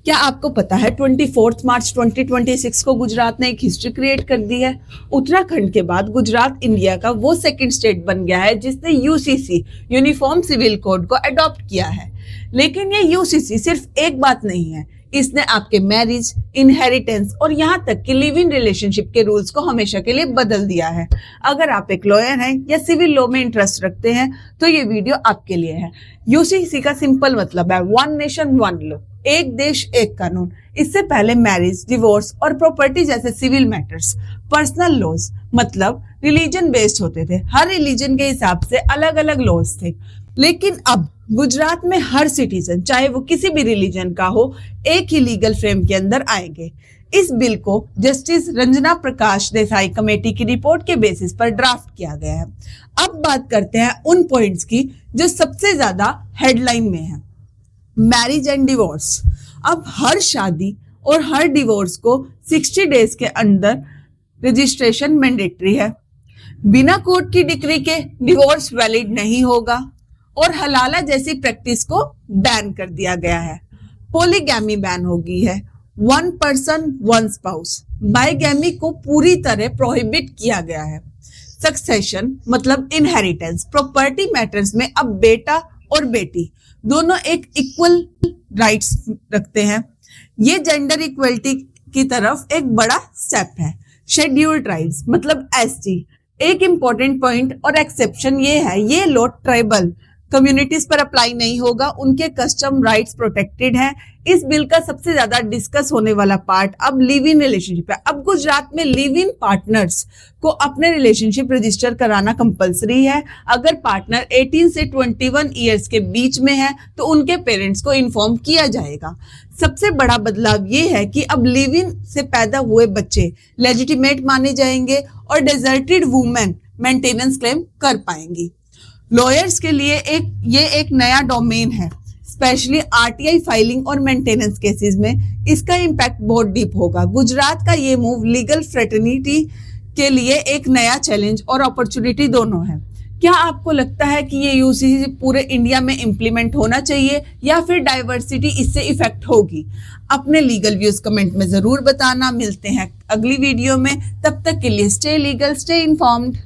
क्या आपको पता है 24 मार्च 2026 को गुजरात ने एक हिस्ट्री क्रिएट कर दी है। उत्तराखंड के बाद गुजरात इंडिया का वो सेकंड स्टेट बन गया है जिसने यूसीसी यूनिफॉर्म सिविल कोड को अडॉप्ट किया है। लेकिन ये यूसीसी सिर्फ एक बात नहीं है, इसने आपके मैरिज, इनहेरिटेंस और यहाँ तक कि लिव इन रिलेशनशिप के रूल्स को हमेशा के लिए बदल दिया है। अगर आप एक लॉयर हैं या सिविल लॉ में इंटरेस्ट रखते हैं तो ये वीडियो आपके लिए है। यूसीसी का सिंपल मतलब है वन नेशन वन लॉ, एक देश एक कानून। इससे पहले मैरिज, डिवोर्स और प्रॉपर्टी जैसे सिविल मैटर्स पर्सनल लॉज मतलब रिलीजन बेस्ड होते थे। हर रिलीजन के हिसाब से अलग अलग लॉज थे। लेकिन अब गुजरात में हर सिटीजन, चाहे वो किसी भी रिलीजन का हो, एक ही लीगल फ्रेम के अंदर आएंगे। इस बिल को जस्टिस रंजना प्रकाश देसाई कमेटी की रिपोर्ट के बेसिस पर ड्राफ्ट किया गया है। अब बात करते हैं उन पॉइंट्स की जो सबसे ज्यादा हेडलाइन में है। Marriage and divorce. अब हर शादी और हर डिवोर्स को 60 डेज के अंदर रजिस्ट्रेशन मैंडेटरी है। बिना कोर्ट की डिक्री के डिवोर्स वैलिड नहीं होगा और हलाला जैसी प्रैक्टिस को बैन कर दिया गया है। पॉलीगैमी बैन हो गई है, one person one spouse. Bigamy को पूरी तरह प्रोहिबिट किया गया है। सक्सेशन मतलब इनहेरिटेंस, प्रॉपर्टी मैटर्स में अब बेटा और बेटी दोनों एक इक्वल राइट्स रखते हैं। ये जेंडर इक्वलिटी की तरफ एक बड़ा स्टेप है। शेड्यूल्ड ट्राइब्स मतलब एसटी। एक इंपॉर्टेंट पॉइंट और एक्सेप्शन ये है, ये लॉ ट्राइबल कम्युनिटीज पर अप्लाई नहीं होगा, उनके कस्टम राइट्स प्रोटेक्टेड हैं। इस बिल का सबसे ज्यादा डिस्कस होने वाला पार्ट अब लिव इन रिलेशनशिप है। अब गुजरात में लिव इन पार्टनर्स को अपने रिलेशनशिप रजिस्टर कराना कंपलसरी है। अगर पार्टनर 18 से 21 ईयर्स के बीच में है तो उनके पेरेंट्स को इन्फॉर्म किया जाएगा। सबसे बड़ा बदलाव ये है कि अब लिव इन से पैदा हुए बच्चे लेजिटिमेट माने जाएंगे और डेजर्टेड वुमेन मेंटेनेंस क्लेम कर पाएंगी। लॉयर्स के लिए ये एक नया डोमेन है, स्पेशली आरटीआई फाइलिंग और मेंटेनेंस केसेस में इसका इम्पैक्ट बहुत डीप होगा। गुजरात का ये मूव लीगल फ्रेटर्निटी के लिए एक नया चैलेंज और अपॉर्चुनिटी दोनों है। क्या आपको लगता है कि ये यूसीसी पूरे इंडिया में इम्प्लीमेंट होना चाहिए या फिर डाइवर्सिटी इससे इफेक्ट होगी? अपने लीगल व्यूज कमेंट में जरूर बताना। मिलते हैं अगली वीडियो में, तब तक के लिए स्टे लीगल, स्टे इन्फॉर्म्ड।